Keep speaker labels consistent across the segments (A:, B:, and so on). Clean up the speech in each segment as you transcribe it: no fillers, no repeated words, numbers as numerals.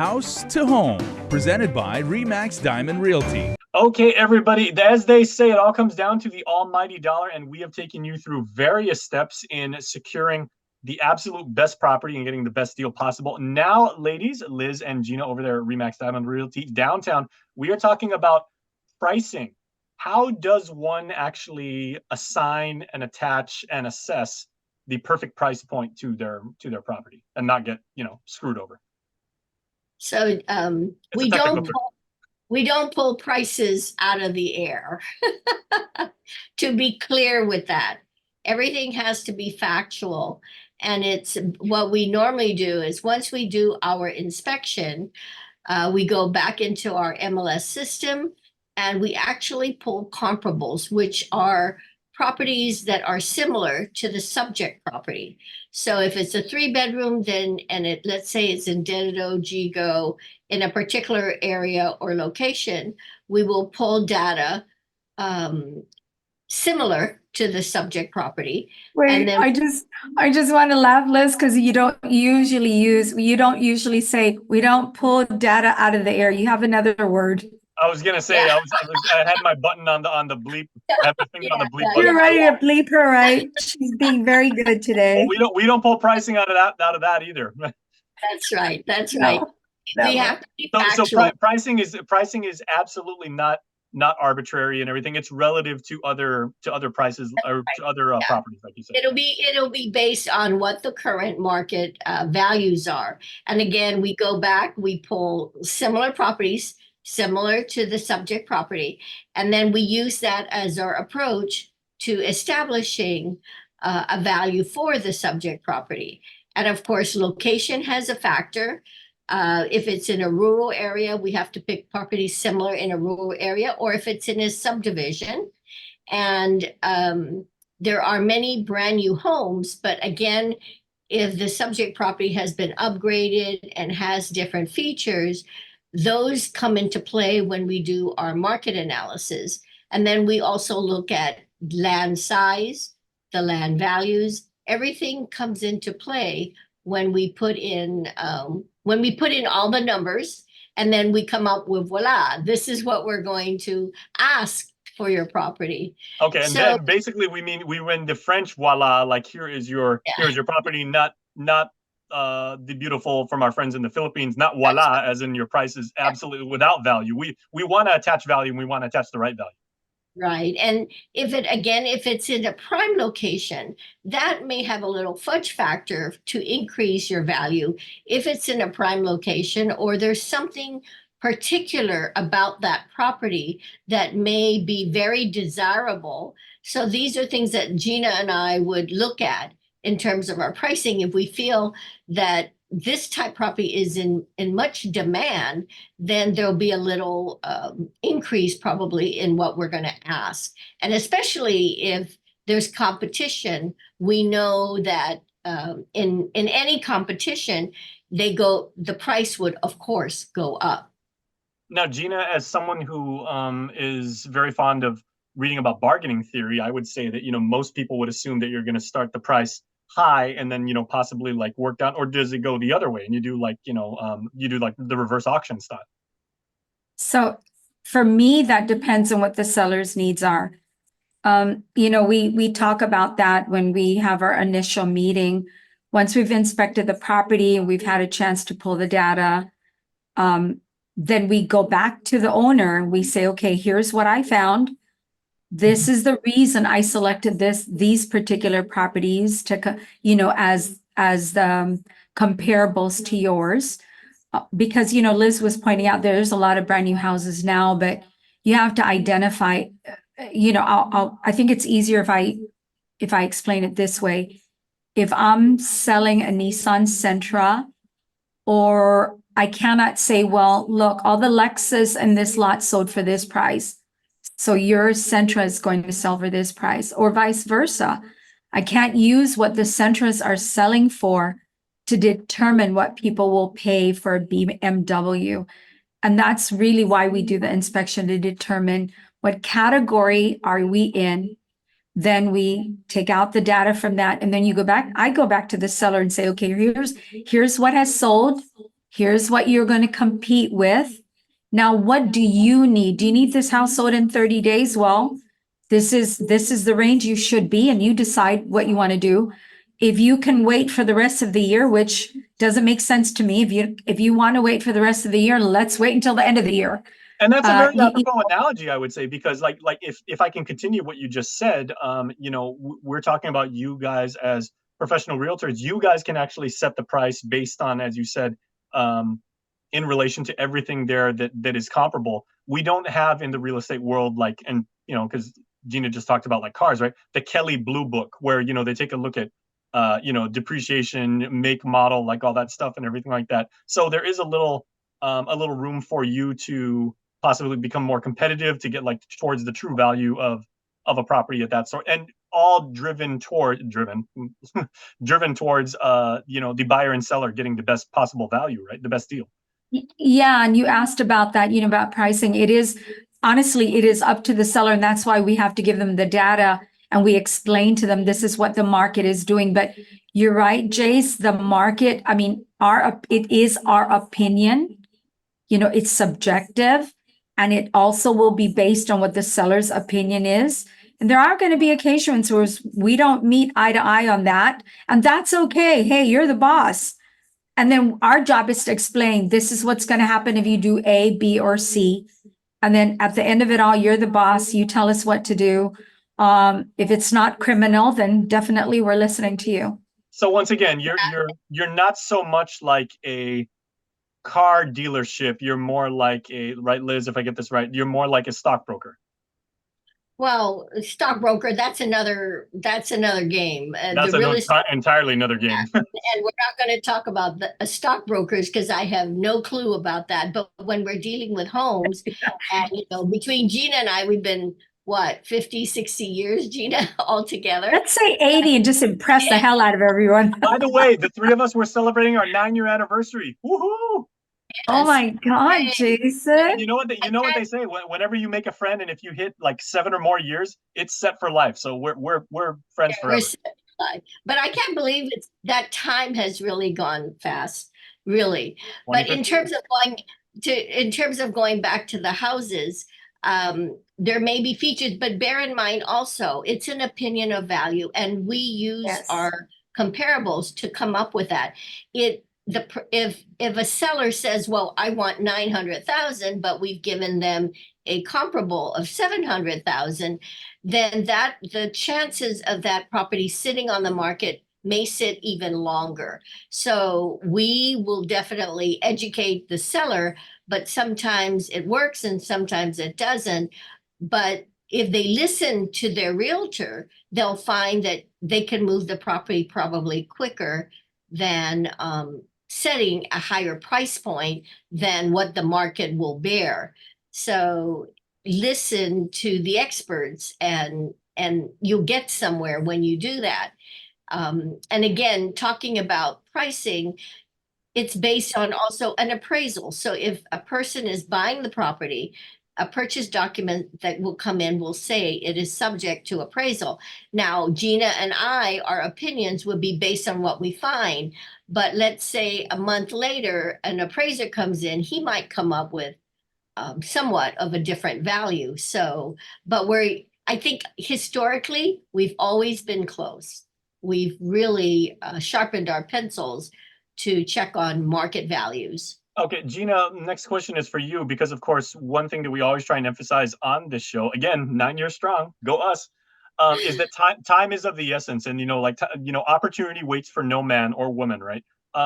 A: House to Home, presented by Remax Diamond Realty.
B: Okay, everybody, as they say, it all comes down to the almighty dollar, and we have taken you through various steps in securing the absolute best property and getting the best deal possible. Now, ladies, Liz and Gina over there at Remax Diamond Realty downtown, we are talking about pricing. How does one actually assign and attach and assess the perfect price point to their property and not get, screwed over?
C: So we don't pull prices out of the air. To be clear with that, everything has to be factual. And it's what we normally do is once we do our inspection, we go back into our MLS system and we actually pull comparables, which are properties that are similar to the subject property. So if it's a 3-bedroom, let's say it's in Dededo, Gigo, in a particular area or location, we will pull data similar to the subject property.
D: Wait,
C: and then
D: I just want to laugh, Liz, because you don't usually say we don't pull data out of the air. You have another word.
B: I was gonna say, I had my button on the bleep. I have the finger on the bleep button.
D: You're ready to bleep her, right? She's being very good today.
B: Well, we don't pull pricing out of that either.
C: That's right. That's right.
D: No,
C: We have to be
B: So
C: factual.
B: pricing is absolutely not arbitrary and everything. It's relative to other prices or to other properties, like you said.
C: It'll be based on what the current market values are. And again, we go back, we pull similar properties, similar to the subject property, and then we use that as our approach to establishing a value for the subject property. And of course, location has a factor. If it's in a rural area, we have to pick properties similar in a rural area, or if it's in a subdivision. And there are many brand new homes, but again, if the subject property has been upgraded and has different features, those come into play when we do our market analysis. And then we also look at land size, the land values. Everything comes into play when we put in all the numbers, and then we come up with, voila, this is what we're going to ask for your property.
B: Okay, and then basically we win the French voila, like here's your property, not the beautiful from our friends in the Philippines, not voila, as in your price is absolutely without value. We want to attach value, and we want to attach the right value.
C: Right. And if it's in a prime location, that may have a little fudge factor to increase your value if it's in a prime location, or there's something particular about that property that may be very desirable. So these are things that Gina and I would look at in terms of our pricing. If we feel that this type property is in much demand, then there'll be a little increase probably in what we're going to ask. And especially if there's competition, we know that in any competition, the price would, of course, go up.
B: Now, Gina, as someone who is very fond of reading about bargaining theory, I would say that, most people would assume that you're going to start the price high and then possibly like work down, or does it go the other way and you do like the reverse auction style?
D: So for me, that depends on what the seller's needs are. We talk about that when we have our initial meeting. Once we've inspected the property and we've had a chance to pull the data, then we go back to the owner and we say, okay, here's what I found. This is the reason I selected these particular properties to, as the comparables to yours, because, Liz was pointing out there's a lot of brand new houses now, but you have to identify, I think it's easier if I explain it this way. If I'm selling a Nissan Sentra, or I cannot say, well, look, all the Lexus in this lot sold for this price, so your Sentra is going to sell for this price, or vice versa. I can't use what the Sentras are selling for to determine what people will pay for a BMW. And that's really why we do the inspection, to determine what category are we in. Then we take out the data from that, and then I go back to the seller and say, okay, here's what has sold. Here's what you're going to compete with. Now, what do you need? Do you need this house sold in 30 days? Well, this is the range you should be, and you decide what you want to do. If you can wait for the rest of the year, which doesn't make sense to me, if you want to wait for the rest of the year, let's wait until the end of the year.
B: And that's a very apropos analogy, I would say, because like if I can continue what you just said, we're talking about you guys as professional realtors. You guys can actually set the price based on, as you said, in relation to everything there that is comparable. We don't have in the real estate world, because Gina just talked about like cars, right? The Kelly Blue Book, where they take a look at depreciation, make, model, like all that stuff and everything like that. So there is a little room for you to possibly become more competitive, to get like towards the true value of a property at that sort, and all driven towards the buyer and seller getting the best possible value, right? The best deal.
D: Yeah, and you asked about that, about pricing. It is up to the seller, and that's why we have to give them the data and we explain to them this is what the market is doing. But you're right, Jace, the market, it is our opinion. It's subjective, and it also will be based on what the seller's opinion is. And there are going to be occasions where we don't meet eye to eye on that, and that's okay. Hey, you're the boss. And then our job is to explain, this is what's going to happen if you do A, B, or C. And then at the end of it all, you're the boss. You tell us what to do. If it's not criminal, then definitely we're listening to you.
B: So once again, you're not so much like a car dealership. You're more like right, Liz, if I get this right, you're more like a stockbroker.
C: Well, stockbroker, that's another game.
B: That's entirely another game.
C: And we're not going to talk about the stockbrokers because I have no clue about that. But when we're dealing with homes, and between Gina and I, we've been, 50, 60 years, Gina, all together?
D: Let's say 80 and just impress the hell out of everyone.
B: By the way, the three of us were celebrating our 9-year anniversary. Woohoo!
C: Yes.
D: Oh my God, Jason!
B: And you know what they say? Whenever you make a friend, and if you hit like 7 or more years, it's set for life. So we're friends forever.
C: But I can't believe that time has really gone fast, really. But in terms of going back to the houses, there may be features, but bear in mind also, it's an opinion of value, and we use our comparables to come up with that. If a seller says, well, I want 900,000, but we've given them a comparable of 700,000, then the chances of that property sitting on the market may sit even longer. So we will definitely educate the seller, but sometimes it works and sometimes it doesn't. But if they listen to their realtor, they'll find that they can move the property probably quicker than setting a higher price point than what the market will bear. So listen to the experts, and you'll get somewhere when you do that. And again, talking about pricing, it's based on also an appraisal. So if a person is buying the property, a purchase document that will come in will say it is subject to appraisal. Now, Gina and our opinions would be based on what we find. But let's say a month later, an appraiser comes in, he might come up with somewhat of a different value. So, but I think historically, we've always been close. We've really sharpened our pencils to check on market values.
B: Okay, Gina, next question is for you, because of course, one thing that we always try and emphasize on this show, again, 9 years strong, go us, is that time is of the essence. And, opportunity waits for no man or woman, right?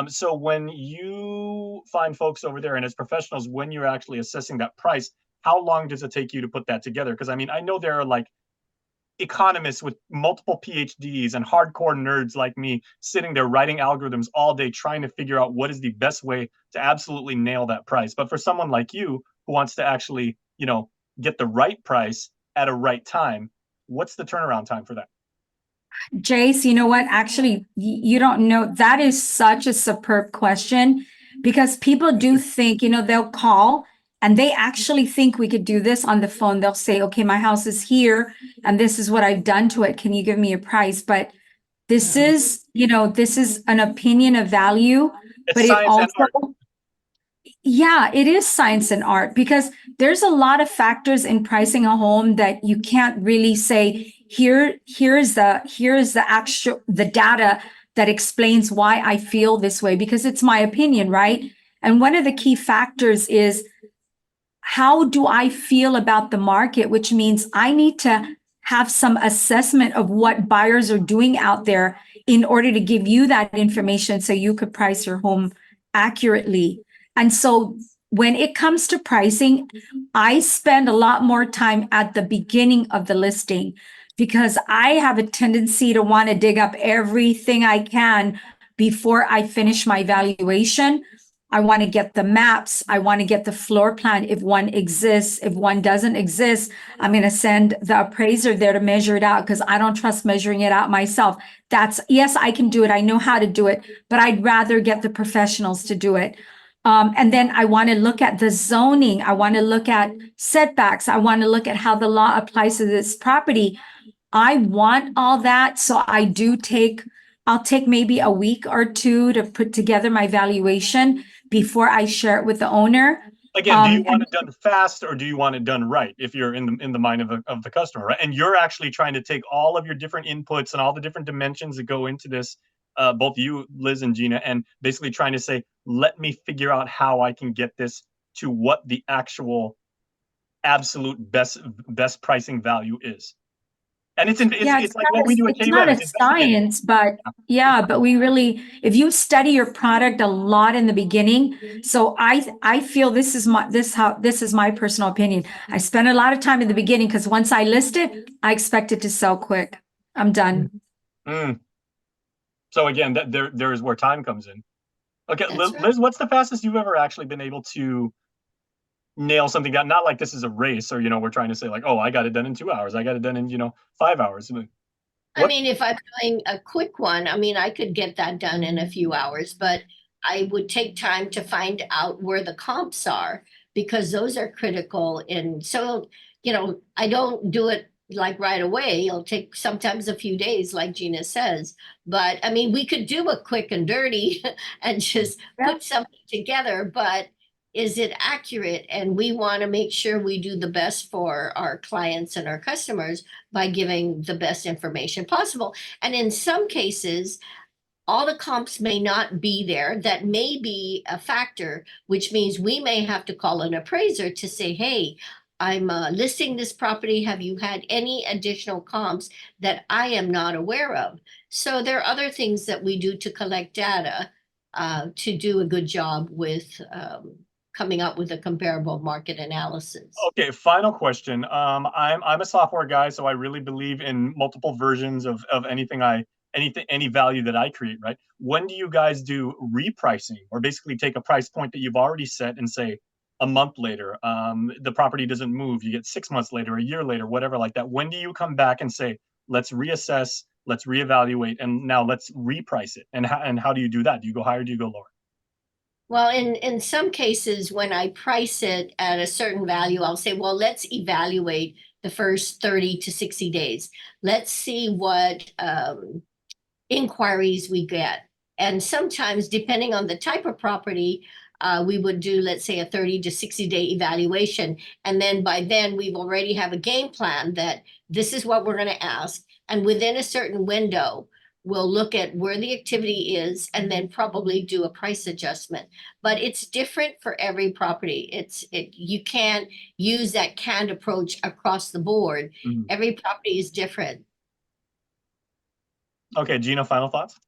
B: So when you find folks over there, and as professionals, when you're actually assessing that price, how long does it take you to put that together? Because I know there are like economists with multiple PhDs and hardcore nerds like me sitting there writing algorithms all day trying to figure out what is the best way to absolutely nail that price. But for someone like you who wants to actually, get the right price at a right time, what's the turnaround time for that?
D: Jace, you know what? Actually, you don't know. That is such a superb question, because people do think, they'll call and they actually think we could do this on the phone. They'll say, okay, my house is here and this is what I've done to it. Can you give me a price? But this is, this is an opinion of value, but it also, Yeah, it is science and art because there's a lot of factors in pricing a home that you can't really say here's the actual the data that explains why I feel this way because it's my opinion, right? And one of the key factors is how do I feel about the market, which means I need to have some assessment of what buyers are doing out there in order to give you that information so you could price your home accurately. And so when it comes to pricing, I spend a lot more time at the beginning of the listing because I have a tendency to want to dig up everything I can before I finish my valuation. I want to get the maps. I want to get the floor plan if one exists. If one doesn't exist, I'm going to send the appraiser there to measure it out because I don't trust measuring it out myself. Yes, I can do it. I know how to do it, but I'd rather get the professionals to do it. And then I want to look at the zoning. I want to look at setbacks. I want to look at how the law applies to this property. I want all that. So I'll take maybe a week or two to put together my valuation before I share it with the owner.
B: Again, do you want it done fast or do you want it done right if you're in the mind of the customer, right? And you're actually trying to take all of your different inputs and all the different dimensions that go into this, both you, Liz, and Gina, and basically trying to say, let me figure out how I can get this to what the actual absolute best pricing value is. And it's like what we do at
D: it's not
B: KWeb.
D: a science, but we really, if you study your product a lot in the beginning, so I feel this is my personal opinion. I spend a lot of time in the beginning because once I list it, I expect it to sell quick. I'm done.
B: So again, there is where time comes in. Okay,
C: That's
B: Liz,
C: right.
B: what's the fastest you've ever actually been able to nail something down? Not like this is a race or, we're trying to say like, oh, I got it done in 2 hours. I got it done in, 5 hours.
C: I mean, if I'm doing a quick one, I mean, I could get that done in a few hours, but I would take time to find out where the comps are because those are critical. And so, I don't do it like right away. It'll take sometimes a few days, like Gina says. But I mean, we could do a quick and dirty and just put something together, but is it accurate? And we want to make sure we do the best for our clients and our customers by giving the best information possible. And in some cases, all the comps may not be there. That may be a factor, which means we may have to call an appraiser to say, hey, I'm listing this property. Have you had any additional comps that I am not aware of? So there are other things that we do to collect data to do a good job with coming up with a comparable market analysis.
B: Okay, final question. I'm a software guy, so I really believe in multiple versions of any value that I create, right? When do you guys do repricing, or basically take a price point that you've already set and say a month later, the property doesn't move, you get 6 months later, a year later, whatever like that. When do you come back and say, let's reassess, let's reevaluate, and now let's reprice it? And how do you do that? Do you go higher? Do you go lower?
C: Well, in some cases, when I price it at a certain value, I'll say, well, let's evaluate the first 30 to 60 days. Let's see what inquiries we get. And sometimes, depending on the type of property, we would do, let's say, a 30 to 60-day evaluation. And then by then, we've already have a game plan that this is what we're going to ask. And within a certain window, we'll look at where the activity is and then probably do a price adjustment. But it's different for every property. You can't use that canned approach across the board. Every property is different.
B: Okay, Gina, final thoughts?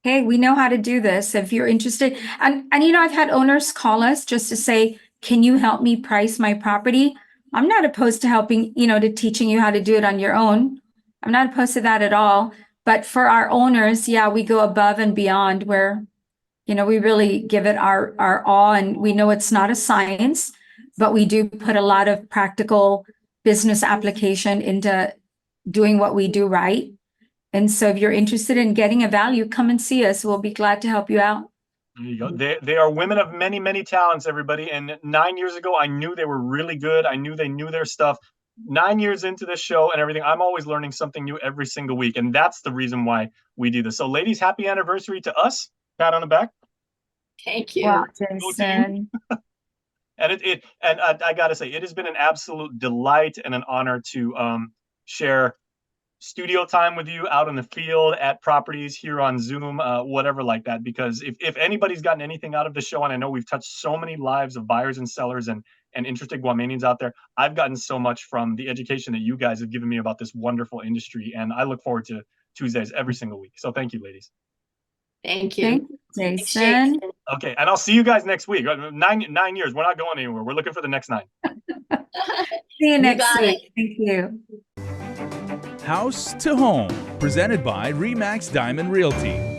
D: Hey, we know how to do this if you're interested. And I've had owners call us just to say, can you help me price my property? I'm not opposed to helping, to teaching you how to do it on your own. I'm not opposed to that at all. But for our owners, we go above and beyond where, we really give it our all. And we know it's not a science, but we do put a lot of practical business application into doing what we do right. And so if you're interested in getting a value, come and see us. We'll be glad to help you out.
B: There you go. They are women of many, many talents, everybody. And 9 years ago, I knew they were really good. I knew they knew their stuff. 9 years into this show and everything, I'm always learning something new every single week. And that's the reason why we do this. So ladies, happy anniversary to us. Pat on the back.
C: Thank you.
D: Wow,
B: team.
D: Jason.
B: And I gotta say, it has been an absolute delight and an honor to share studio time with you out in the field, at properties, here on Zoom, whatever like that. Because if anybody's gotten anything out of the show, and I know we've touched so many lives of buyers and sellers and interested Guamanians out there, I've gotten so much from the education that you guys have given me about this wonderful industry. And I look forward to Tuesdays every single week. So thank you, ladies.
C: Thank you.
D: Thank you,
C: Thanks,
D: Jason.
B: Okay, and I'll see you guys next week. 9 years, we're not going anywhere. We're looking for the next 9.
D: See you next
C: got
D: week. Thank you.
A: House to Home, presented by RE/MAX Diamond Realty.